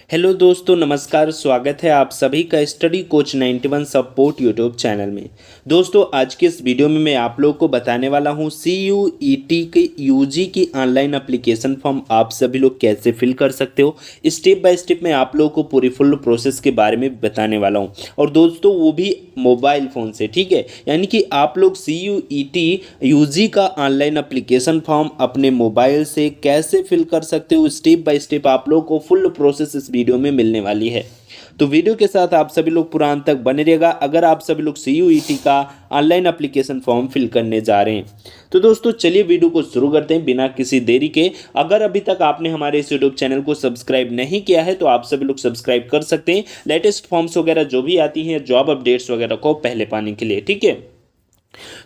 Hello दोस्तों, नमस्कार। स्वागत है आप सभी का study coach 91 support YouTube channel में। दोस्तों, आज के इस वीडियो में मैं आप लोगों को बताने वाला हूं CUET के यूजी की ऑनलाइन एप्लीकेशन फॉर्म आप सभी लोग कैसे फिल कर सकते हो। स्टेप बाय स्टेप मैं आप लोगों को पूरी फुल प्रोसेस के बारे में बताने वाला हूं, और दोस्तों वो भी मोबाइल फ़ोन से, ठीक है। यानी कि आप लोग CUET यूजी का ऑनलाइन एप्लीकेशन फॉर्म अपने मोबाइल से कैसे फिल कर सकते हो, स्टेप बाय स्टेप आप लोग को फुल प्रोसेस इस वीडियो में मिलने वाली है। तो वीडियो के साथ आप सभी लोग पूरा अंत तक बने रहिएगा अगर आप सभी लोग CUET का ऑनलाइन एप्लीकेशन फॉर्म फिल करने जा रहे हैं। तो दोस्तों चलिए वीडियो को शुरू करते हैं बिना किसी देरी के। अगर अभी तक आपने हमारे इस यूट्यूब चैनल को सब्सक्राइब नहीं किया है तो आप सभी लोग सब्सक्राइब कर सकते हैं, लेटेस्ट फॉर्म्स वगैरह जो भी आती हैं, जॉब अपडेट्स वगैरह को पहले पाने के लिए, ठीक है।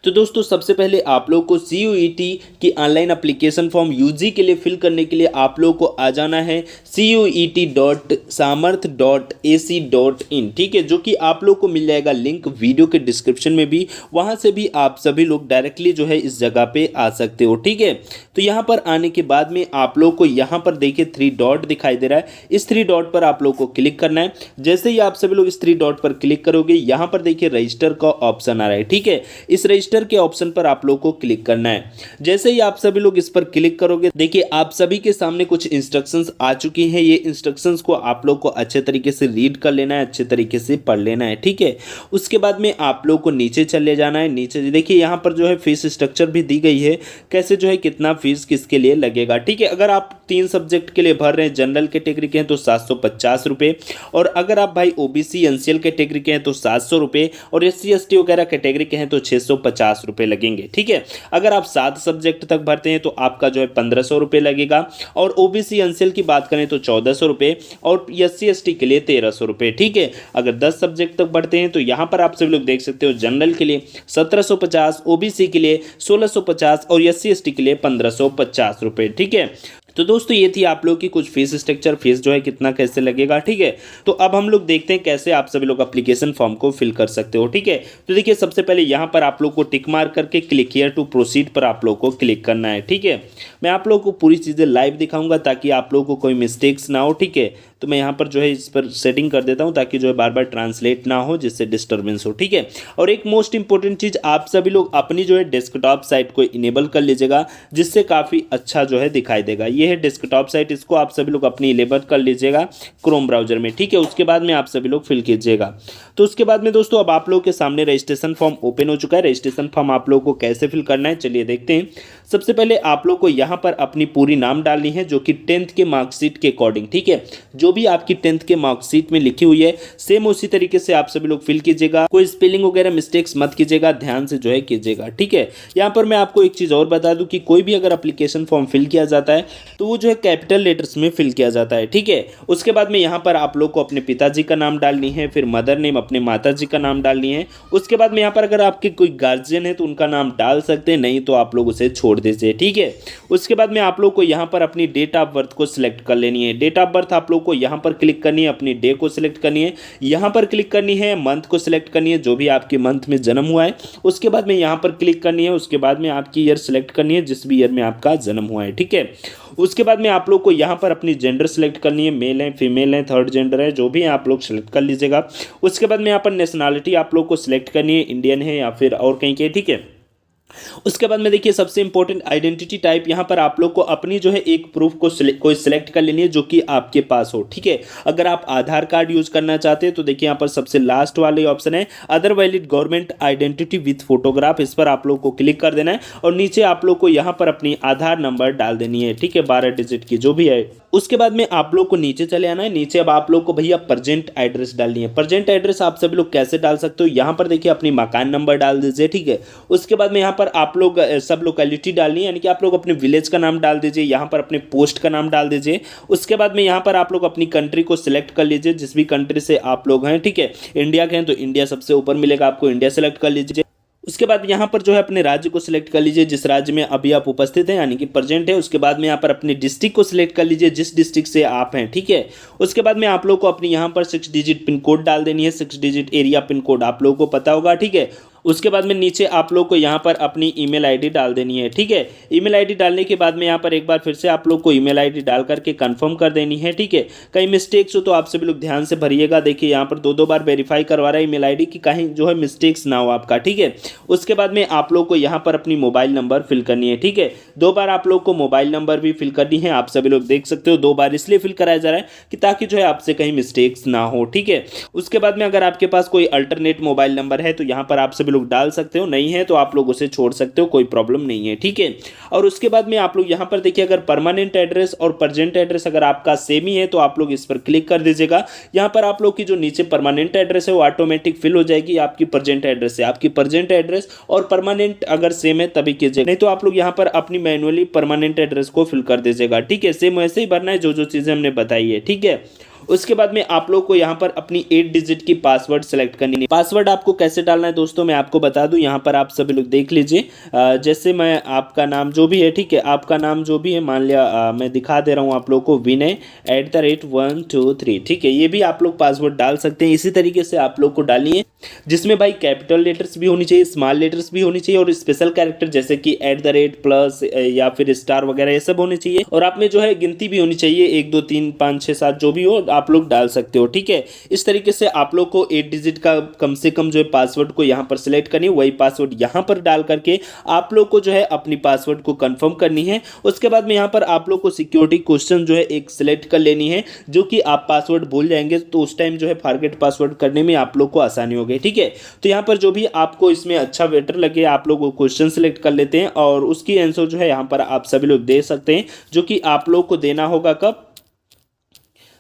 तो दोस्तों सबसे पहले आप लोग को CUET की ऑनलाइन एप्लीकेशन फॉर्म यूजी के लिए फिल करने के लिए आप लोग को आ जाना है cuet.samarth.ac.in, ठीक है, जो कि आप लोग को मिल जाएगा लिंक वीडियो के डिस्क्रिप्शन में भी। वहां से भी आप सभी लोग डायरेक्टली जो है इस जगह पे आ सकते हो, ठीक है। तो यहाँ पर आने के बाद में आप लोग को यहाँ पर देखिए 3 डॉट दिखाई दे रहा है, इस 3 डॉट पर आप लोग को क्लिक करना है। जैसे ही आप सभी लोग इस 3 डॉट पर क्लिक करोगे यहाँ पर देखिए रजिस्टर का ऑप्शन आ रहा है, ठीक है। इस रजिस्टर के ऑप्शन पर आप लोग को क्लिक करना है। जैसे ही आप सभी लोग इस पर क्लिक करोगे देखिए आप सभी के सामने कुछ इंस्ट्रक्शंस आ चुकी हैं। ये इंस्ट्रक्शंस को आप लोग को अच्छे तरीके से रीड कर लेना है, अच्छे तरीके से पढ़ लेना है, ठीक है। उसके बाद में आप लोग को नीचे चले जाना है। नीचे देखिए यहाँ पर जो है फीस स्ट्रक्चर भी दी गई है, कैसे जो है कितना फीस किसके लिए लगेगा, ठीक है। अगर आप 3 सब्जेक्ट के लिए भर रहे हैं, जनरल कैटेगरी के हैं तो 750 रुपये, और अगर आप भाई OBC NCL कैटेगरी के हैं तो 700 रुपये, और SC ST वगैरह कैटेगरी के हैं तो 650 रुपये लगेंगे, ठीक है। अगर आप 7 सब्जेक्ट तक भरते हैं तो आपका जो है 1500 रुपये लगेगा, और OBC NCL की बात करें तो 1400 रुपये, और SC ST के लिए 1300 रुपये, ठीक है। अगर 10 सब्जेक्ट तक बढ़ते हैं तो यहाँ पर आप सभी लोग देख सकते हो, जनरल के लिए 1750, OBC के लिए 1650 और SC ST के लिए 1550 रुपये, ठीक है। तो दोस्तों ये थी आप लोग की कुछ फीस स्ट्रक्चर, फीस जो है कितना कैसे लगेगा, ठीक है। तो अब हम लोग देखते हैं कैसे आप सभी लोग एप्लीकेशन फॉर्म को फिल कर सकते हो, ठीक है। तो देखिए सबसे पहले यहाँ पर आप लोग को टिक मार करके क्लिक हियर टू प्रोसीड पर आप लोग को क्लिक करना है, ठीक है। मैं आप लोग को पूरी चीज़ें लाइव दिखाऊंगा ताकि आप लोग को कोई मिस्टेक्स ना हो, ठीक है। तो मैं यहाँ पर जो है इस पर सेटिंग कर देता हूँ ताकि जो है बार बार ट्रांसलेट ना हो, जिससे डिस्टर्बेंस हो, ठीक है। और एक मोस्ट इंपॉर्टेंट चीज़, आप सभी लोग अपनी जो है डेस्कटॉप साइट को इनेबल कर लीजिएगा, जिससे काफ़ी अच्छा जो है दिखाई देगा। ये है डेस्कटॉप साइट, इसको आप सभी लोग अपनी इनेबल कर लीजिएगा क्रोम ब्राउजर में, ठीक है। उसके बाद में आप सभी लोग फिल कीजिएगा। तो उसके बाद में दोस्तों अब आप लोग के सामने रजिस्ट्रेशन फॉर्म ओपन हो चुका है। रजिस्ट्रेशन फॉर्म आप लोग को कैसे फिल करना है चलिए देखते हैं। सबसे पहले आप लोग को यहाँ पर अपनी पूरी नाम डालनी है, जो कि 10th के मार्कशीट के अकॉर्डिंग, ठीक है। जो भी आपकी 10th के मार्कशीट में लिखी हुई है सेम उसी तरीके से आप सभी लोग फिल कीजिएगा। कोई स्पेलिंग वगैरह मिस्टेक्स मत कीजिएगा, ध्यान से जो है कीजिएगा, ठीक है। यहाँ पर मैं आपको एक चीज़ और बता दूं कि कोई भी अगर एप्लीकेशन फॉर्म फिल किया जाता है तो वो जो है कैपिटल लेटर्स में फिल किया जाता है, ठीक है। उसके बाद में यहाँ पर आप लोग को अपने पिताजी का नाम डालनी है, फिर मदर नेम अपने माता जी का नाम डालनी है। उसके बाद में यहाँ पर अगर आपके कोई गार्जियन है तो उनका नाम डाल सकते हैं, नहीं तो आप लोग उसे छोड़ दीजिए, ठीक है। उसके बाद में आप लोग को यहाँ पर अपनी डेट ऑफ बर्थ को सिलेक्ट कर लेनी है। डेट ऑफ बर्थ आप लोग को यहाँ पर क्लिक करनी है, अपनी डे को सिलेक्ट करनी है, यहाँ पर क्लिक करनी है, मंथ को सिलेक्ट करनी है, जो भी आपके मंथ में जन्म हुआ है। उसके बाद में यहाँ पर क्लिक करनी है, उसके बाद में आपकी ईयर सिलेक्ट करनी है, जिस भी ईयर में आपका जन्म हुआ है, ठीक है। उसके बाद में आप लोग को यहाँ पर अपनी जेंडर सेलेक्ट करनी है, मेल है, फीमेल है, थर्ड जेंडर है, जो भी है आप लोग सेलेक्ट कर लीजिएगा। उसके बाद में यहाँ पर नेशनलिटी आप लोग को सिलेक्ट करनी है, इंडियन है या फिर और कहीं के, ठीक है। उसके बाद में देखिए सबसे इंपॉर्टेंट आइडेंटिटी टाइप, यहाँ पर आप लोग को अपनी जो है एक प्रूफ को कोई सिलेक्ट कर लेनी है जो कि आपके पास हो, ठीक है। अगर आप आधार कार्ड यूज करना चाहते हैं तो देखिए यहाँ पर सबसे लास्ट वाले ऑप्शन है other valid government identity with photograph, इस पर आप लोग को क्लिक कर देना है, और नीचे आप लोग को यहाँ पर अपनी आधार नंबर डाल देनी है, ठीक है, 12 डिजिट की जो भी है। उसके बाद में आप लोग को नीचे चले आना है। नीचे अब आप लोग को भैया प्रेजेंट एड्रेस डालनी है। प्रेजेंट एड्रेस आप सभी लोग कैसे डाल सकते हो, यहाँ पर देखिए अपनी मकान नंबर डाल दीजिए, ठीक है। उसके बाद में यहाँ पर आप लोग सब लोकेलिटी डालनी है, यानी कि आप लोग अपने विलेज का नाम डाल दीजिए, यहाँ पर अपने पोस्ट का नाम डाल दीजिए। उसके बाद में यहाँ पर आप लोग अपनी कंट्री को सिलेक्ट कर लीजिए, जिस भी कंट्री से आप लोग हैं, ठीक है। इंडिया के हैं तो इंडिया सबसे ऊपर मिलेगा, आपको इंडिया सेलेक्ट कर लीजिए। उसके बाद यहाँ पर जो है अपने राज्य को सिलेक्ट कर लीजिए, जिस राज्य में अभी आप उपस्थित हैं, यानी कि प्रेजेंट है। उसके बाद में यहाँ पर अपनी डिस्ट्रिक्ट को सिलेक्ट कर लीजिए, जिस डिस्ट्रिक्ट से आप हैं, ठीक है। उसके बाद में आप लोग को अपनी यहाँ पर 6 डिजिट पिन कोड डाल देनी है। 6 डिजिट एरिया पिन कोड आप लोगों को पता होगा, ठीक है। उसके बाद में नीचे आप लोग को यहाँ पर अपनी ईमेल आईडी डाल देनी है। ठीक है, ईमेल आईडी डालने के बाद में यहाँ पर एक बार फिर से आप लोग को ईमेल आईडी डाल करके कंफर्म कर देनी है। ठीक है, कहीं मिस्टेक्स हो तो आप सभी लोग ध्यान से भरिएगा। देखिए यहाँ पर दो बार वेरीफाई करवा रहा है ईमेल आईडी की, कहीं जो है मिस्टेक्स ना हो आपका। ठीक है, उसके बाद में आप लोग को यहाँ पर अपनी मोबाइल नंबर फिल करनी है। ठीक है, 2 बार आप लोग को मोबाइल नंबर भी फिल करनी है। आप सभी लोग देख सकते हो 2 बार इसलिए फिल कराया जा रहा है कि ताकि जो है आपसे कहीं मिस्टेक्स ना हो। ठीक है, उसके बाद में अगर आपके पास कोई अल्टरनेट मोबाइल नंबर है तो यहाँ पर आप सभी लोग डाल सकते हो, नहीं है तो आप लोग उसे छोड़ सकते हो, कोई प्रॉब्लम नहीं है। ठीक है, और उसके बाद में आप लोग यहाँ पर देखिए अगर परमानेंट एड्रेस और प्रेजेंट एड्रेस अगर आपका सेम ही है तो आप लोग इस पर क्लिक कर दीजिएगा। यहाँ पर आप लोग की जो नीचे परमानेंट एड्रेस है वो ऑटोमेटिक फिल हो जाएगी आपकी प्रेजेंट एड्रेस से। आपकी प्रेजेंट एड्रेस और परमानेंट अगर सेम है तभी कीजिएगा, नहीं तो आप लोग यहाँ पर अपनी मैनुअली परमानेंट एड्रेस को फिल कर दीजिएगा। ठीक है, सेम वैसे ही भरना है जो चीज़ें हमने बताई है। ठीक है, उसके बाद में आप लोग को यहाँ पर अपनी 8 डिजिट की पासवर्ड सेलेक्ट करनी है। पासवर्ड आपको कैसे डालना है दोस्तों मैं आपको बता दूं, यहाँ पर आप सभी लोग देख लीजिए। जैसे मैं आपका नाम जो भी है, ठीक है, आपका नाम जो भी है, मान लिया मैं दिखा दे रहा हूँ आप लोग को, विनय @123। ठीक है, ये भी आप लोग पासवर्ड डाल सकते हैं। इसी तरीके से आप लोग को डालनी है जिसमें भाई कैपिटल लेटर्स भी होनी चाहिए, स्मॉल लेटर्स भी होनी चाहिए और स्पेशल कैरेक्टर जैसे कि @ प्लस या फिर स्टार वगैरह ये सब होने चाहिए। और आप में जो है गिनती भी होनी चाहिए, 1 2 3 5 6 7 जो भी हो आप लोग डाल सकते हो। ठीक है, इस तरीके से आप लोग को 8 डिजिट का कम से कम जो है पासवर्ड को यहाँ पर सिलेक्ट करनी है। वही पासवर्ड यहाँ पर डाल करके आप लोग को जो है अपनी पासवर्ड को कंफर्म करनी है। उसके बाद में यहाँ पर आप लोग को सिक्योरिटी क्वेश्चन जो है एक सिलेक्ट कर लेनी है, जो कि आप पासवर्ड भूल जाएंगे तो उस टाइम जो है फॉरगेट पासवर्ड करने में आप लोग को आसानी होगी। ठीक है, तो यहाँ पर जो भी आपको इसमें अच्छा बेटर लगे आप लोग वो क्वेश्चन सिलेक्ट कर लेते हैं और उसकी आंसर जो है यहाँ पर आप सभी लोग दे सकते हैं, जो कि आप लोग को देना होगा कब,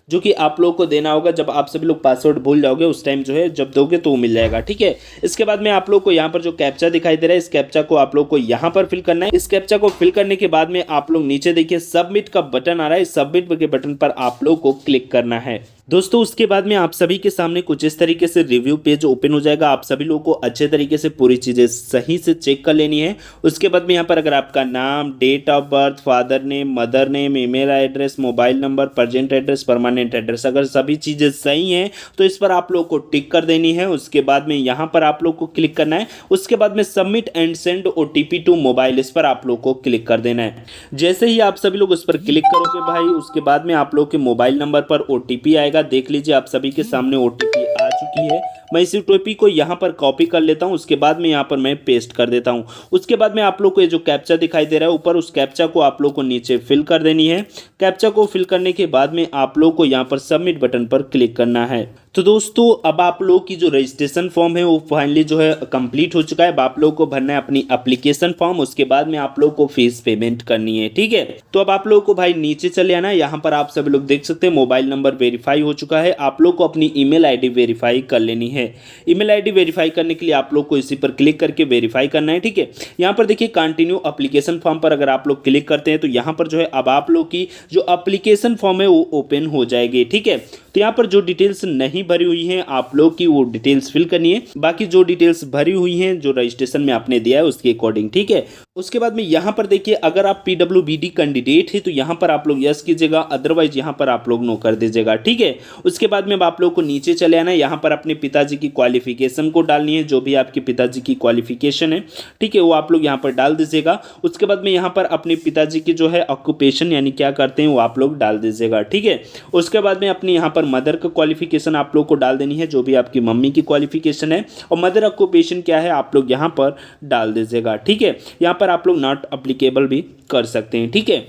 जो कि आप लोग को देना होगा जब आप सभी लोग पासवर्ड भूल जाओगे, उस टाइम जो है जब दोगे तो वो मिल जाएगा। ठीक है, इसके बाद में आप लोग को यहाँ पर जो कैप्चा दिखाई दे रहा है, इस कैप्चा को आप लोग को यहाँ पर फिल करना है। इस कैप्चा को फिल करने के बाद में आप लोग नीचे देखिए सबमिट का बटन आ रहा है, सबमिट के बटन पर आप लोग को क्लिक करना है दोस्तों। उसके बाद में आप सभी के सामने कुछ इस तरीके से रिव्यू पेज ओपन हो जाएगा। आप सभी लोगों को अच्छे तरीके से पूरी चीज़ें सही से चेक कर लेनी है। उसके बाद में यहाँ पर अगर आपका नाम, date of birth, father name, mother name, email address, mobile number, present address, permanent address, अगर सभी चीज़ें सही हैं तो इस पर आप लोग को टिक कर देनी है। उसके बाद में यहाँ पर आप लोग को क्लिक करना है। उसके बाद में submit and send OTP to mobile, इस पर आप लोग को क्लिक कर देना है। जैसे ही आप सभी लोग उस पर क्लिक करोगे भाई, उसके बाद में आप लोग के मोबाइल नंबर पर OTP आएगा। देख लीजिए आप सभी के सामने OTP आ चुकी है। मैं इसी OTP को यहाँ पर कॉपी कर लेता हूँ, उसके बाद में यहाँ पर मैं पेस्ट कर देता हूँ। उसके बाद में आप लोग को ये जो कैप्चा दिखाई दे रहा है ऊपर, उस कैप्चा को आप लोग को नीचे फिल कर देनी है। कैप्चा को फिल करने के बाद में आप लोग को यहाँ पर सबमिट बटन पर क्लिक करना है। तो दोस्तों अब आप लोग की जो रजिस्ट्रेशन फॉर्म है वो फाइनली जो है कंप्लीट हो चुका है। अब आप लोग को भरना है अपनी एप्लीकेशन फॉर्म, उसके बाद में आप लोग को फीस पेमेंट करनी है। ठीक है, तो अब आप लोग को भाई नीचे चले आना है। यहाँ पर आप सभी लोग देख सकते हैं मोबाइल नंबर वेरीफाई हो चुका है। आप लोग को अपनी ईमेल आईडी वेरीफाई कर लेनी है। ईमेल आईडी वेरीफाई करने के लिए आप लोग को इसी पर क्लिक करके वेरीफाई करना है। ठीक है, यहाँ पर देखिए कंटिन्यू एप्लीकेशन फॉर्म पर अगर आप लोग क्लिक करते हैं तो यहाँ पर जो है अब आप लोग की जो एप्लीकेशन फॉर्म है वो ओपन हो जाएगी। ठीक है, तो यहाँ पर जो डिटेल्स नहीं भरी हुई हैं आप लोग की वो डिटेल्स फिल करनी है। बाकी जो डिटेल्स भरी हुई हैं जो रजिस्ट्रेशन में आपने दिया है उसके अकॉर्डिंग। ठीक है, उसके बाद में यहाँ पर देखिए अगर आप PWBD कैंडिडेट है तो यहाँ पर आप लोग यस कीजिएगा, अदरवाइज यहाँ पर आप लोग नो कर दीजिएगा। ठीक है, उसके बाद में अब आप लोग को नीचे चले आना है। यहाँ पर अपने पिताजी की क्वालिफिकेशन को डालनी है, जो भी आपके पिताजी की क्वालिफिकेशन है। ठीक है, वो आप लोग यहाँ पर डाल दीजिएगा। उसके बाद में यहाँ पर अपने पिताजी की जो है ऑक्यूपेशन यानी क्या करते हैं वो आप लोग डाल दीजिएगा। ठीक है, उसके बाद में अपने यहाँ पर मदर का क्वालिफिकेशन आप लोग को डाल देनी है, जो भी आपकी मम्मी की क्वालिफिकेशन है, और मदर ऑक्यूपेशन क्या है आप लोग यहाँ पर डाल दीजिएगा। ठीक है, यहाँ पर आप लोग नॉट अप्लीकेबल भी कर सकते हैं। ठीक है,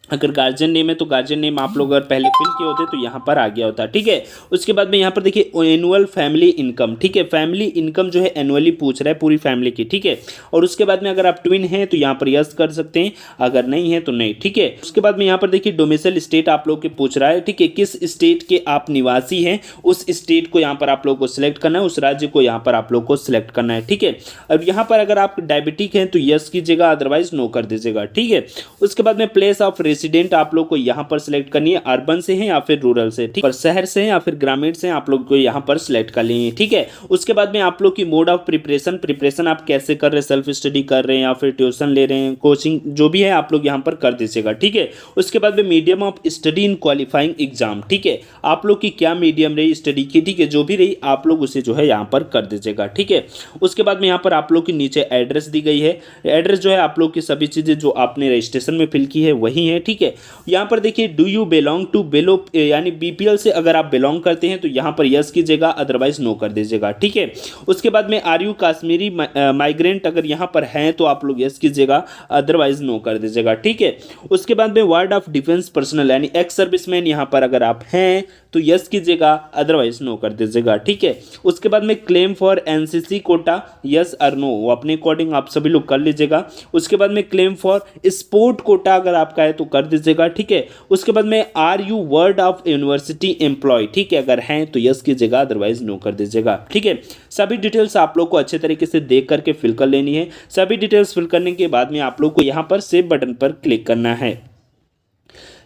अगर गार्जियन नेम है तो गार्जियन नेम आप लोग अगर पहले फिल किए होते तो यहाँ पर आ गया होता। ठीक है, उसके बाद में यहाँ पर देखिए एनुअल फैमिली इनकम। ठीक है, फैमिली इनकम जो है एनुअली पूछ रहा है पूरी फैमिली की। ठीक है, और उसके बाद में अगर आप ट्विन हैं तो यहाँ पर यस कर सकते हैं, अगर नहीं है तो नहीं। ठीक है, उसके बाद में यहाँ पर देखिए डोमिसाइल स्टेट आप लोग के पूछ रहा है। ठीक है, किस स्टेट के आप निवासी हैं उस स्टेट को यहाँ पर आप लोग को सिलेक्ट करना है, उस राज्य को यहाँ पर आप लोग को सिलेक्ट करना है। ठीक है, अब यहाँ पर अगर आप डायबिटिक हैं तो यस कीजिएगा, अदरवाइज नो कर दीजिएगा। ठीक है, उसके बाद में प्लेस ऑफ रेसिडेंट आप लोग को यहाँ पर सिलेक्ट करनी है, अर्बन से है या फिर रूरल से, ठीक है, शहर से है या फिर ग्रामीण से आप लोग को यहाँ पर सिलेक्ट कर लेनी है, ठीक है। उसके बाद में आप लोग की मोड ऑफ प्रिपरेशन आप कैसे कर रहे हैं, सेल्फ स्टडी कर रहे हैं या फिर ट्यूशन ले रहे हैं, कोचिंग जो भी है आप लोग यहाँ पर कर दीजिएगा, ठीक है। उसके बाद में medium of study in qualifying exam, ठीक है, आप लोग की क्या मीडियम रही स्टडी की, ठीक है, जो भी रही आप लोग उसे जो है यहाँ पर कर दीजिएगा, ठीक है। उसके बाद में यहाँ पर आप लोग की नीचे एड्रेस दी गई है, एड्रेस जो है आप लोग की सभी चीज़ें जो आपने रजिस्ट्रेशन में फिल की है वही है, ठीक है। यहाँ पर देखिए डू यू बिलोंग टू बेलो यानी बीपीएल से अगर आप बिलोंग करते हैं तो यहाँ पर यस कीजिएगा, अदरवाइज नो कर दीजिएगा, ठीक है। उसके बाद में आर यू काश्मीरी माइग्रेंट अगर यहाँ पर हैं तो आप लोग यस कीजिएगा, अदरवाइज नो कर दीजिएगा, ठीक है। उसके बाद में वार्ड ऑफ डिफेंस पर्सनल यानी एक्स सर्विसमैन यहाँ पर अगर आप हैं तो यस कीजिएगा, अदरवाइज नो कर दीजिएगा, ठीक है। उसके बाद में claim for NCC quota yes और नो, वो अपने अकॉर्डिंग आप सभी लोग कर लीजिएगा। उसके बाद में क्लेम फॉर स्पोर्ट कोटा अगर आपका है तो कर दीजिएगा, ठीक है। उसके बाद में are you ward of university employ, ठीक है, अगर हैं तो यस कीजिएगा, अदरवाइज नो कर दीजिएगा, ठीक है। सभी डिटेल्स आप लोग को अच्छे तरीके से देख करके फिल कर लेनी है। सभी डिटेल्स फिल करने के बाद में आप लोग को यहाँ पर सेव बटन पर क्लिक करना है।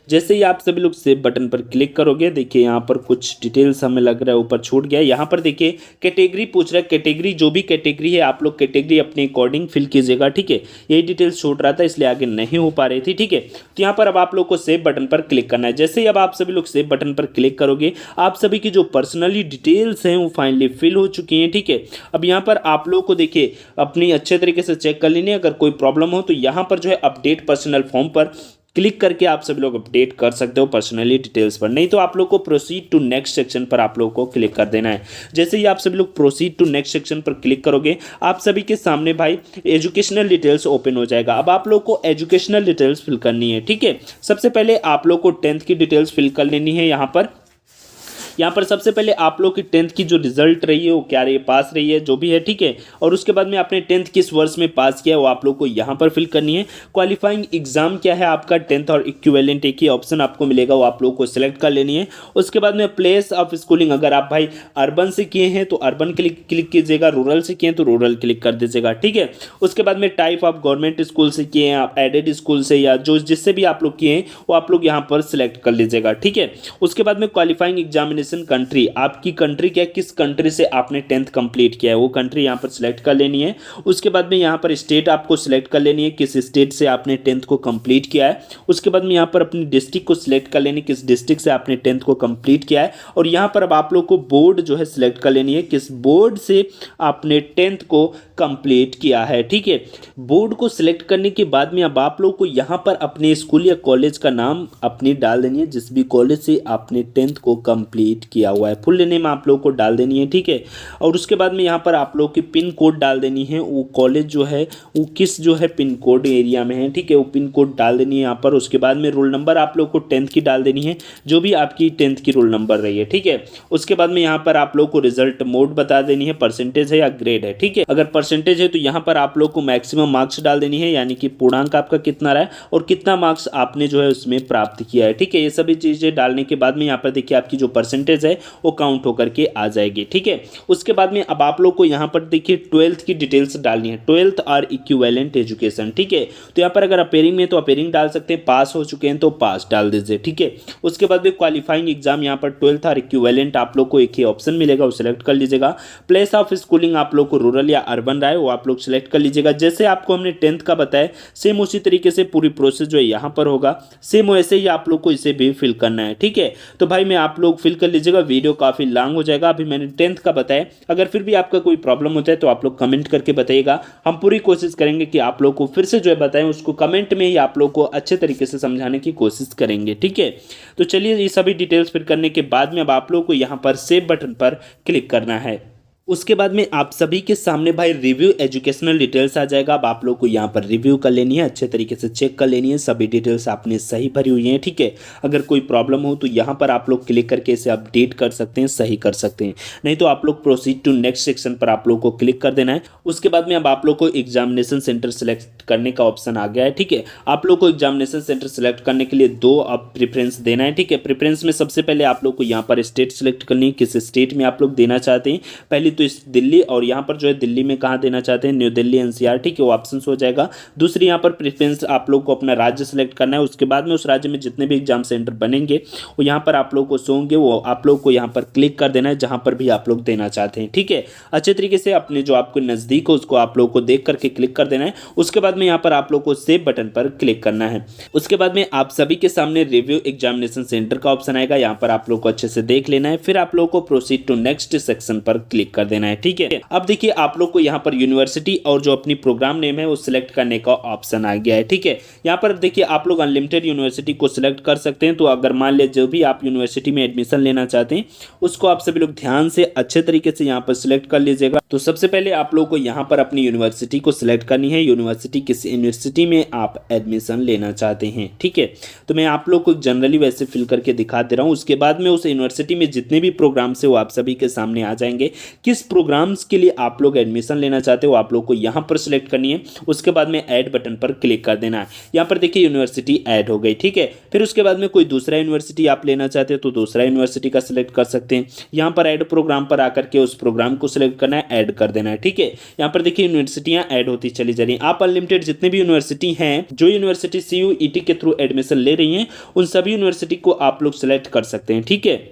जैसे ही आप सभी लोग सेव बटन पर क्लिक करोगे, देखिए यहाँ पर कुछ डिटेल्स हमें लग रहा है ऊपर छूट गया। यहाँ पर देखिए कैटेगरी पूछ रहा है, कैटेगरी जो भी कैटेगरी है आप लोग कैटेगरी अपने अकॉर्डिंग फिल कीजिएगा, ठीक है। यही डिटेल्स छूट रहा था इसलिए आगे नहीं हो पा रही थी, ठीक है। तो यहाँ पर अब आप लोग को सेव बटन पर क्लिक करना है। जैसे ही अब आप सभी लोग सेव बटन पर क्लिक करोगे, आप सभी की जो पर्सनली डिटेल्स हैं वो फाइनली फिल हो चुकी हैं, ठीक है। अब यहाँ पर आप लोग को देखिए अपनी अच्छे तरीके से चेक कर लेनी है। अगर कोई प्रॉब्लम हो तो यहाँ पर जो है अपडेट पर्सनल फॉर्म पर क्लिक करके आप सभी लोग अपडेट कर सकते हो पर्सनली डिटेल्स पर, नहीं तो आप लोग को प्रोसीड टू नेक्स्ट सेक्शन पर आप लोग को क्लिक कर देना है। जैसे ही आप सभी लोग प्रोसीड टू नेक्स्ट सेक्शन पर क्लिक करोगे, आप सभी के सामने भाई एजुकेशनल डिटेल्स ओपन हो जाएगा। अब आप लोग को एजुकेशनल डिटेल्स फिल करनी है, ठीक है। सबसे पहले आप लोग को 10th की डिटेल्स फिल कर लेनी है। यहाँ पर सबसे पहले आप लोग की 10th की जो रिजल्ट रही है वो क्या रही है, पास रही है जो भी है, ठीक है। और उसके बाद में आपने 10th किस वर्ष में पास किया वो आप लोग को यहाँ पर फिल करनी है। क्वालिफाइंग एग्जाम क्या है आपका 10th और इक्विवेलेंट एक ही ऑप्शन आपको मिलेगा, वो आप लोग को सिलेक्ट कर लेनी है। उसके बाद में प्लेस ऑफ स्कूलिंग, अगर आप भाई अर्बन से किए हैं तो अर्बन क्लिक कीजिएगा, रूरल से किए हैं तो रूरल क्लिक कर दीजिएगा, ठीक है। उसके बाद में टाइप ऑफ गवर्नमेंट स्कूल से किए हैं आप, एडेड स्कूल से या जो जिससे भी आप लोग किए हैं वो आप लोग यहाँ पर सिलेक्ट कर लीजिएगा, ठीक है। उसके बाद में क्वालिफाइंग एग्जामिनेशन कंट्री, आपकी कंट्री क्या, किस कंट्री से आपने 10th कंप्लीट किया है वो कंट्री यहाँ पर सिलेक्ट कर लेनी है। उसके बाद में यहाँ पर स्टेट आपको सिलेक्ट कर लेनी है, किस स्टेट से आपने 10th को कंप्लीट किया है। उसके बाद में यहाँ पर अपनी डिस्ट्रिक्ट को सिलेक्ट कर लेनी है, किस डिस्ट्रिक्ट से आपने 10th को कंप्लीट किया है। और यहाँ पर अब आप लोग को बोर्ड जो है सिलेक्ट कर लेनी है, किस बोर्ड से आपने 10th को कंप्लीट किया है, ठीक है। बोर्ड को सिलेक्ट करने के बाद में अब आप लोग को यहाँ पर अपने स्कूल या कॉलेज का नाम अपनी डाल देनी है, जिस भी कॉलेज से आपने 10th को कंप्लीट किया हुआ है, फुल नेम आप लोग को डाल देनी है, ठीक है। और उसके बाद में यहाँ पर आप लोग की पिन कोड डाल देनी है, वो कॉलेज जो है वो किस जो है पिन कोड एरिया में है, ठीक है, वो पिन कोड डाल देनी है यहाँ पर। उसके बाद में रोल नंबर आप लोग को 10th की डाल देनी है, जो भी आपकी 10th की रोल नंबर रही है, ठीक है। उसके बाद में यहाँ पर आप लोग को रिजल्ट मोड बता देनी है, परसेंटेज है या ग्रेड है, ठीक है। अगर परसेंटेज है तो यहाँ पर आप लोग को मैक्सिमम मार्क्स डाल देनी है, यानी कि पूर्णांक आपका कितना रहा है और कितना मार्क्स आपने जो है उसमें प्राप्त किया है, ठीक है। ये सभी चीज़ें डालने के बाद में यहाँ पर देखिए आपकी जो परसेंटेज है वो काउंट होकर के आ जाएगी, ठीक है। उसके बाद में अब आप लोग को यहाँ पर देखिए 12th की डिटेल्स डालनी है, 12th और इक्विवेलेंट एजुकेशन, ठीक है। तो यहाँ पर अगर अपेयरिंग में तो अपेयरिंग डाल सकते हैं, पास हो चुके हैं तो पास डाल दीजिए, ठीक है। उसके बाद में क्वालिफाइंग एग्जाम यहाँ पर 12th और इक्विवेलेंट आप लोग को एक ही ऑप्शन मिलेगा, वो सिलेक्ट कर लीजिएगा। प्लेस ऑफ स्कूलिंग आप लोग को रूरल या अर्बन रहा है वो आप लोग सिलेक्ट कर लीजिएगा। जैसे आपको हमने 10th का बताया सेम उसी तरीके से पूरी प्रोसेस जो है यहाँ पर होगा, सेम वैसे ही आप लोग को इसे भी फिल करना है, ठीक है। तो भाई मैं आप लोग फिल कर लीजिएगा, वीडियो काफ़ी लॉन्ग हो जाएगा। अभी मैंने 10th का बताया, अगर फिर भी आपका कोई प्रॉब्लम होता है तो आप लोग कमेंट करके बताइएगा, हम पूरी कोशिश करेंगे कि आप लोग को फिर से जो है बताएं, उसको कमेंट में ही आप लोग को अच्छे तरीके से समझाने की कोशिश करेंगे, ठीक है। तो चलिए ये सभी डिटेल्स फिल करने के बाद में अब आप लोग को यहाँ पर सेव बटन पर क्लिक करना है। उसके बाद में आप सभी के सामने भाई रिव्यू एजुकेशनल डिटेल्स आ जाएगा। अब आप लोग को यहाँ पर रिव्यू कर लेनी है, अच्छे तरीके से चेक कर लेनी है, सभी डिटेल्स आपने सही भरी हुई हैं, ठीक है। अगर कोई प्रॉब्लम हो तो यहाँ पर आप लोग क्लिक करके इसे अपडेट कर सकते हैं, सही कर सकते हैं, नहीं तो आप लोग प्रोसीड टू नेक्स्ट सेक्शन पर आप लोग को क्लिक कर देना है। उसके बाद में अब आप लोग को एग्जामिनेशन सेंटर सेलेक्ट करने का ऑप्शन आ गया है, ठीक है। आप लोग को एग्जामिनेशन सेंटर सेलेक्ट करने के लिए दो अब प्रेफरेंस देना है, ठीक है। प्रेफरेंस में सबसे पहले आप लोग को यहाँ पर स्टेट सेलेक्ट करनी है, किस स्टेट में आप लोग देना चाहते हैं। पहली तो इस दिल्ली, और यहाँ पर जो है दिल्ली में कहाँ देना चाहते हैं, न्यू दिल्ली एनसीआर, ठीक है, वो ऑप्शन हो जाएगा। दूसरी यहाँ पर प्रेफरेंस आप लोग को अपना राज्य सेलेक्ट करना है, उसके बाद में उस राज्य में जितने भी एग्जाम सेंटर बनेंगे वो यहाँ पर आप लोग को शो होंगे, वो आप लोग को यहाँ पर क्लिक कर देना है जहाँ पर भी आप लोग देना चाहते हैं, ठीक है। अच्छे तरीके से अपने जो आपको नज़दीक हो उसको आप लोग को देख करके क्लिक कर देना है। उसके बाद में यहाँ पर आप लोग को सेव बटन पर क्लिक करना है। उसके बाद में आप सभी के सामने रिव्यू एग्जामिनेशन सेंटर का ऑप्शन आएगा, यहाँ पर आप लोग को अच्छे से देख लेना है, फिर आप लोग को प्रोसीड टू नेक्स्ट सेक्शन पर क्लिक कर देना है, ठीक है। अब देखिए आप लोग को यहाँ पर यूनिवर्सिटी और जो अपनी प्रोग्राम नेम है वो सिलेक्ट करने का ऑप्शन आ गया है, ठीक है। यहाँ पर देखिए आप लोग अनलिमिटेड यूनिवर्सिटी को सिलेक्ट कर सकते हैं। तो अगर मान लिया जो भी आप यूनिवर्सिटी में एडमिशन लेना चाहते हैं उसको आप सभी लोग ध्यान से अच्छे तरीके से यहाँ पर सिलेक्ट कर लीजिएगा। तो सबसे पहले आप लोग को यहाँ पर अपनी यूनिवर्सिटी को सिलेक्ट करनी है, यूनिवर्सिटी किस यूनिवर्सिटी में आप एडमिशन लेना चाहते हैं, ठीक है। तो मैं आप लोग को जनरली वैसे फिल करके दिखा दे रहा हूँ। उसके बाद में उस यूनिवर्सिटी में जितने भी प्रोग्राम्स है वो आप सभी के सामने आ जाएंगे। किस प्रोग्राम्स के लिए आप लोग एडमिशन लेना चाहते हो आप लोग को यहाँ पर सिलेक्ट करनी है। उसके बाद में ऐड बटन पर क्लिक कर देना है। यहाँ पर देखिए यूनिवर्सिटी ऐड हो गई, ठीक है। फिर उसके बाद में कोई दूसरा यूनिवर्सिटी आप लेना चाहते हो तो दूसरा यूनिवर्सिटी का सिलेक्ट कर सकते हैं। यहाँ पर ऐड प्रोग्राम पर आकर के उस प्रोग्राम को सिलेक्ट करना है, ऐड कर देना है, ठीक है। यहाँ पर देखिए यूनिवर्सिटियाँ ऐड होती चली जा रही हैं। आप अनलिमिटेड जितने भी यूनिवर्सिटी हैं, जो यूनिवर्सिटी CUET के थ्रू एडमिशन ले रही हैं, उन सभी यूनिवर्सिटी को आप लोग सिलेक्ट कर सकते हैं, ठीक है।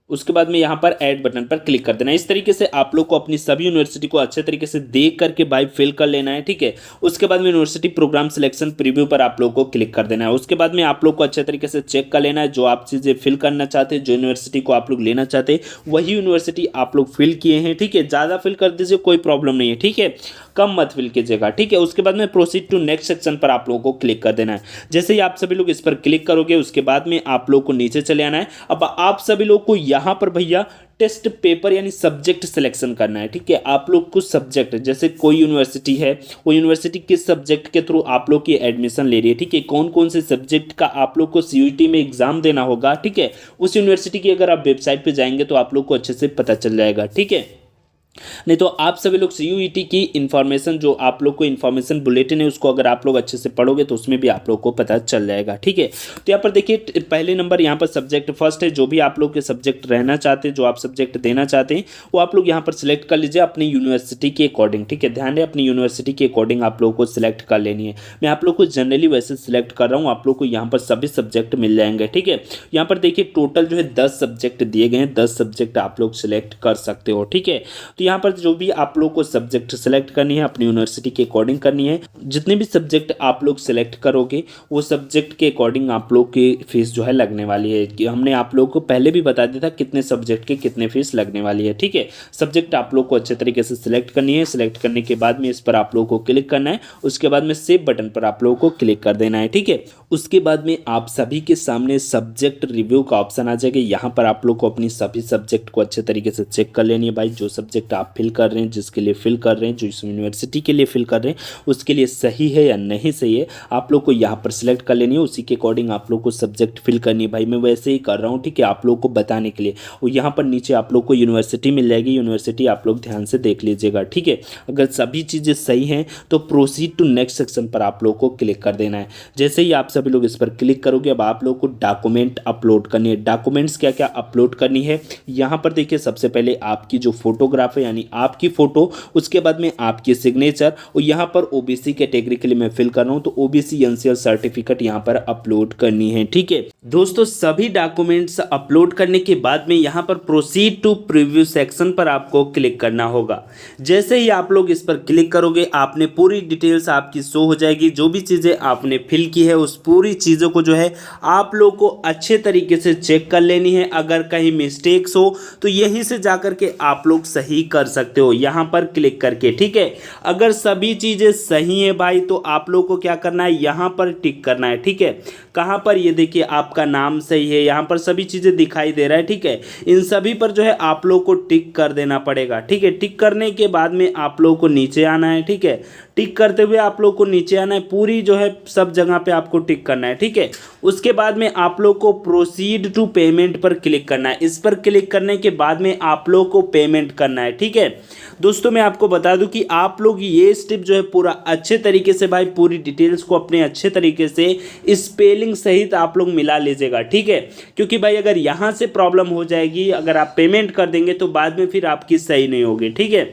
उसके बाद में यहाँ पर ऐड बटन पर क्लिक कर देना है। इस तरीके से आप लोग को अपनी सभी यूनिवर्सिटी को अच्छे तरीके से देख करके बाय फिल कर लेना है, ठीक है। उसके बाद में यूनिवर्सिटी प्रोग्राम सिलेक्शन प्रीव्यू पर आप लोग को क्लिक कर देना है। उसके बाद में आप लोग को अच्छे तरीके से चेक कर लेना है जो आप चीज़ें फिल करना चाहते हैं, जो यूनिवर्सिटी को आप लोग लेना चाहते हैं वही यूनिवर्सिटी आप लोग फिल किए हैं, ठीक है। ज़्यादा फिल कर दीजिए, कोई प्रॉब्लम नहीं है, ठीक है, कम मत फिल कीजिएगा, ठीक है। उसके बाद में प्रोसीड टू नेक्स्ट सेक्शन पर आप लोगों को क्लिक कर देना है। जैसे ही आप सभी लोग इस पर क्लिक करोगे उसके बाद में आप लोग को नीचे चले आना है। अब आप सभी लोग को यहाँ पर भैया टेस्ट पेपर यानी सब्जेक्ट सिलेक्शन करना है, ठीक है। आप लोग कुछ सब्जेक्ट, जैसे कोई यूनिवर्सिटी है वो यूनिवर्सिटी किस सब्जेक्ट के थ्रू आप लोग की एडमिशन ले रही है, ठीक है, कौन कौन से सब्जेक्ट का आप लोग को CUET में एग्जाम देना होगा, ठीक है। उस यूनिवर्सिटी की अगर आप वेबसाइट पे जाएंगे तो आप लोग को अच्छे से पता चल जाएगा, ठीक है। नहीं तो आप सभी लोग CUET की इन्फॉर्मेशन, जो आप लोग को इन्फॉर्मेशन बुलेटिन है उसको अगर आप लोग अच्छे से पढ़ोगे तो उसमें भी आप लोग को पता चल जाएगा, ठीक है। तो यहाँ पर देखिए पहले नंबर यहाँ पर सब्जेक्ट फर्स्ट है। जो भी आप लोग के सब्जेक्ट रहना चाहते हैं, जो आप सब्जेक्ट देना चाहते हैं वो आप लोग यहाँ पर सिलेक्ट कर लीजिए अपनी यूनिवर्सिटी के अकॉर्डिंग, ठीक है। ध्यान है अपनी यूनिवर्सिटी के अकॉर्डिंग आप लोग को सिलेक्ट कर लेनी है। मैं आप लोग को जनरली वैसे सिलेक्ट कर रहा हूँ, आप लोग को यहाँ पर सभी सब्जेक्ट मिल जाएंगे, ठीक है। यहाँ पर देखिए टोटल जो है 10 सब्जेक्ट दिए गए हैं, 10 सब्जेक्ट आप लोग सिलेक्ट कर सकते हो, ठीक है। तो यहाँ पर जो भी आप लोग को सब्जेक्ट सेलेक्ट करनी है अपनी यूनिवर्सिटी के अकॉर्डिंग करनी है। जितने भी सब्जेक्ट आप लोग सेलेक्ट करोगे वो सब्जेक्ट के अकॉर्डिंग आप लोग की फीस जो है लगने वाली है। कि हमने आप लोग को पहले भी बता दिया था कितने सब्जेक्ट के कितने फीस लगने वाली है, ठीक है। सब्जेक्ट आप लोग को अच्छे तरीके से सिलेक्ट करनी है। सिलेक्ट करने के बाद में इस पर आप लोग को क्लिक करना है। उसके बाद में सेव बटन पर आप लोग को क्लिक कर देना है, ठीक है। उसके बाद में आप सभी के सामने सब्जेक्ट रिव्यू का ऑप्शन आ जाएगा। यहाँ पर आप लोग को अपनी सभी सब्जेक्ट को अच्छे तरीके से चेक कर लेनी है भाई, जो सब्जेक्ट आप फिल कर रहे हैं, जिसके लिए फिल कर रहे हैं, जो इस यूनिवर्सिटी के लिए फिल कर रहे हैं उसके लिए सही है या नहीं सही है, आप लोग को यहाँ पर सिलेक्ट कर लेनी है। उसी के अकॉर्डिंग आप लोग को सब्जेक्ट फिल करनी है। भाई मैं वैसे ही कर रहा हूँ, ठीक है, आप लोग को बताने के लिए। और यहाँ पर नीचे आप लोग को यूनिवर्सिटी मिल जाएगी, यूनिवर्सिटी आप लोग ध्यान से देख लीजिएगा, ठीक है। अगर सभी चीज़ें सही हैं तो प्रोसीड टू नेक्स्ट सेक्शन पर आप लोग को क्लिक कर देना है। जैसे ही आप सभी लोग इस पर क्लिक करोगे अब आप लोग को डॉक्यूमेंट अपलोड करनी है। डॉक्यूमेंट्स क्या क्या अपलोड करनी है, यहाँ पर देखिए सबसे पहले आपकी जो फोटोग्राफ है यानी आपकी फ़ोटो, उसके बाद में आपकी सिग्नेचर, और यहाँ पर OBC कैटेगरी के लिए मैं फिल कर रहा हूँ तो OBC NCL सर्टिफिकेट यहाँ पर अपलोड करनी है, ठीक है। दोस्तों सभी डॉक्यूमेंट्स अपलोड करने के बाद में यहाँ पर प्रोसीड टू प्रीव्यू सेक्शन पर आपको क्लिक करना होगा। जैसे ही आप लोग इस पर क्लिक करोगे आपने पूरी डिटेल्स आपकी शो हो जाएगी। जो भी चीज़ें आपने फिल की है उस पूरी चीज़ों को जो है आप लोग को अच्छे तरीके से चेक कर लेनी है। अगर कहीं मिस्टेक्स हो तो यहीं से जाकर के आप लोग सही कर सकते हो यहाँ पर क्लिक करके, ठीक है। अगर सभी चीज़ें सही है भाई तो आप लोग को क्या करना है, यहाँ पर टिक करना है, ठीक है। कहाँ पर, ये देखिए आपका नाम सही है, यहाँ पर सभी चीज़ें दिखाई दे रहा है, ठीक है। इन सभी पर जो है आप लोग को टिक कर देना पड़ेगा, ठीक है। टिक करने के बाद में आप लोग को नीचे आना है, ठीक है। टिक करते हुए आप लोग को नीचे आना है, पूरी जो है सब जगह पे आपको टिक करना है, ठीक है। उसके बाद में आप लोग को प्रोसीड टू पेमेंट पर क्लिक करना है। इस पर क्लिक करने के बाद में आप लोग को पेमेंट करना है, ठीक है। दोस्तों मैं आपको बता दूं कि आप लोग ये स्टेप जो है पूरा अच्छे तरीके से भाई पूरी डिटेल्स को अपने अच्छे तरीके से स्पेलिंग सेटिंग सहित आप लोग मिला लीजिएगा, ठीक है। क्योंकि भाई अगर यहाँ से प्रॉब्लम हो जाएगी, अगर आप पेमेंट कर देंगे तो बाद में फिर आपकी सही नहीं होगी, ठीक है।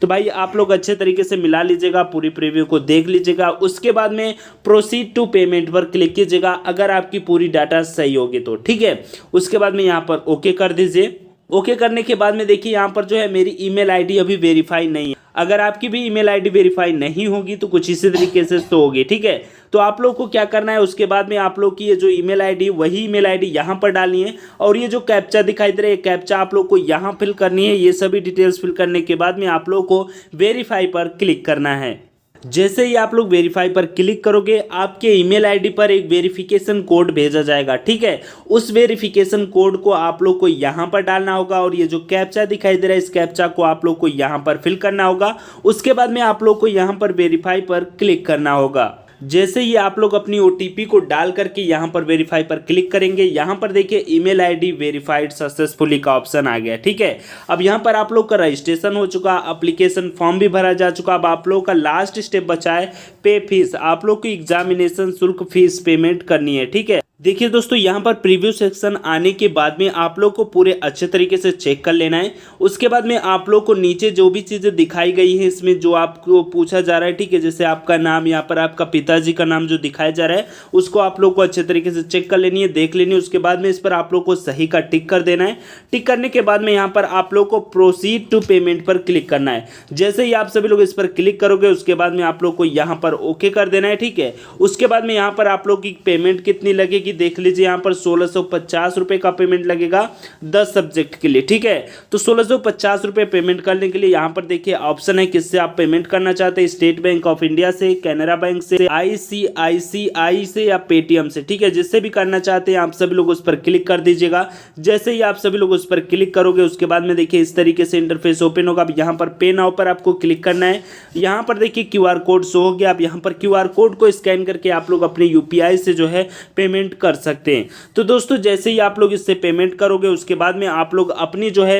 तो भाई आप लोग अच्छे तरीके से मिला लीजिएगा, पूरी प्रीव्यू को देख लीजिएगा, उसके बाद में प्रोसीड टू पेमेंट पर क्लिक कीजिएगा अगर आपकी पूरी डाटा सही होगी तो, ठीक है। उसके बाद में यहाँ पर ओके कर दीजिए। ओके करने के बाद में देखिए यहाँ पर जो है मेरी ईमेल आईडी अभी वेरीफाई नहीं है। अगर आपकी भी ईमेल आईडी वेरीफाई नहीं होगी तो कुछ इसी तरीके से तो होगी, ठीक है। तो आप लोग को क्या करना है, उसके बाद में आप लोग की ये जो ईमेल आईडी वही ईमेल आईडी यहाँ पर डालनी है और ये जो कैप्चा दिखाई दे रहा है कैप्चा आप लोग को यहाँ फिल करनी है। ये सभी डिटेल्स फिल करने के बाद में आप लोग को वेरीफाई पर क्लिक करना है। जैसे ही आप लोग वेरीफाई पर क्लिक करोगे आपके ईमेल आईडी पर एक वेरिफिकेशन कोड भेजा जाएगा, ठीक है। उस वेरिफिकेशन कोड को आप लोग को यहाँ पर डालना होगा और ये जो कैप्चा दिखाई दे रहा है इस कैप्चा को आप लोग को यहाँ पर फिल करना होगा। उसके बाद में आप लोग को यहाँ पर वेरीफाई पर क्लिक करना होगा। जैसे ही आप लोग अपनी OTP को डाल करके यहाँ पर वेरीफाई पर क्लिक करेंगे, यहाँ पर देखिए ईमेल आईडी वेरीफाइड सक्सेसफुली का ऑप्शन आ गया, ठीक है। अब यहाँ पर आप लोग का रजिस्ट्रेशन हो चुका, एप्लीकेशन फॉर्म भी भरा जा चुका। अब आप लोग का लास्ट स्टेप बचा है पे फीस। आप लोग की एग्जामिनेशन शुल्क फीस पेमेंट करनी है, ठीक है। देखिए दोस्तों यहाँ पर प्रीव्यू सेक्शन आने के बाद में आप लोग को पूरे अच्छे तरीके से चेक कर लेना है। उसके बाद में आप लोग को नीचे जो भी चीज़ें दिखाई गई हैं इसमें जो आपको पूछा जा रहा है, ठीक है, जैसे आपका नाम, यहाँ पर आपका पिताजी का नाम जो दिखाया जा रहा है उसको आप लोग को अच्छे तरीके से चेक कर लेनी है, देख लेनी है। उसके बाद में इस पर आप लोग को सही का टिक कर देना है। टिक करने के बाद में यहाँ पर आप लोग को प्रोसीड टू पेमेंट पर क्लिक करना है। जैसे ही आप सभी लोग इस पर क्लिक करोगे उसके बाद में आप लोग को यहाँ पर ओके कर देना है, ठीक है। उसके बाद में यहाँ पर आप लोग की पेमेंट कितनी लगेगी देख लीजिए। यहाँ पर 1650 रुपए का पेमेंट लगेगा 10 सब्जेक्ट के लिए, ठीक है। तो 1650 रुपए पेमेंट करने के लिए यहाँ पर देखिए ऑप्शन है किससे आप पेमेंट करना चाहते हैं, स्टेट बैंक ऑफ इंडिया से, कैनरा बैंक से, ICICI से या पेटीएम से, ठीक है। जिससे भी करना चाहते हैं आप सभी लोग उस पर क्लिक कर दीजिएगा। जैसे ही आप सभी लोग उस पर क्लिक करोगे उसके बाद में देखिए इस तरीके से इंटरफेस ओपन होगा। अब यहाँ पर पे नाउ पर आपको क्लिक करना है। यहाँ पर देखिए QR कोड शो हो गया। अब यहाँ पर QR कोड को स्कैन करके आप लोग अपने UPI से जो है पेमेंट कर सकते हैं। तो दोस्तों जैसे ही आप लोग इससे पेमेंट करोगे उसके बाद में आप लोग अपनी जो है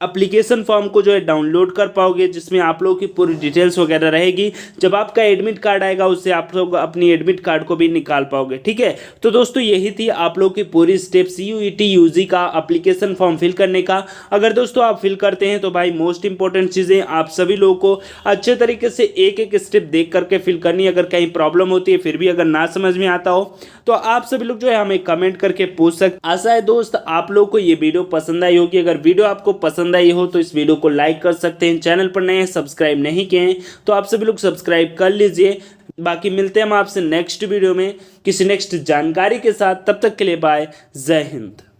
एप्लीकेशन फॉर्म को जो है डाउनलोड कर पाओगे, जिसमें आप लोगों की पूरी डिटेल्स वगैरह रहेगी। जब आपका एडमिट कार्ड आएगा उससे आप लोग अपनी एडमिट कार्ड को भी निकाल पाओगे, ठीक है। तो दोस्तों यही थी आप लोग की पूरी स्टेप CUET UG का एप्लीकेशन फॉर्म फिल करने का। अगर दोस्तों आप फिल करते हैं तो भाई मोस्ट इंपॉर्टेंट चीज़ें आप सभी लोगों को अच्छे तरीके से एक एक स्टेप देख करके फिल करनी है। अगर कहीं प्रॉब्लम होती है फिर भी अगर ना समझ में आता हो तो आप सभी लोग जो है हमें कमेंट करके पूछ सकते। आशा है दोस्त आप लोग को ये वीडियो पसंद आई होगी। अगर वीडियो आपको पसंद आई हो तो इस वीडियो को लाइक कर सकते हैं। चैनल पर नए हैं, सब्सक्राइब नहीं किए हैं तो आप सभी लोग सब्सक्राइब कर लीजिए। बाकी मिलते हैं हम आपसे नेक्स्ट वीडियो में किसी नेक्स्ट जानकारी के साथ। तब तक के लिए बाय, जय हिंद।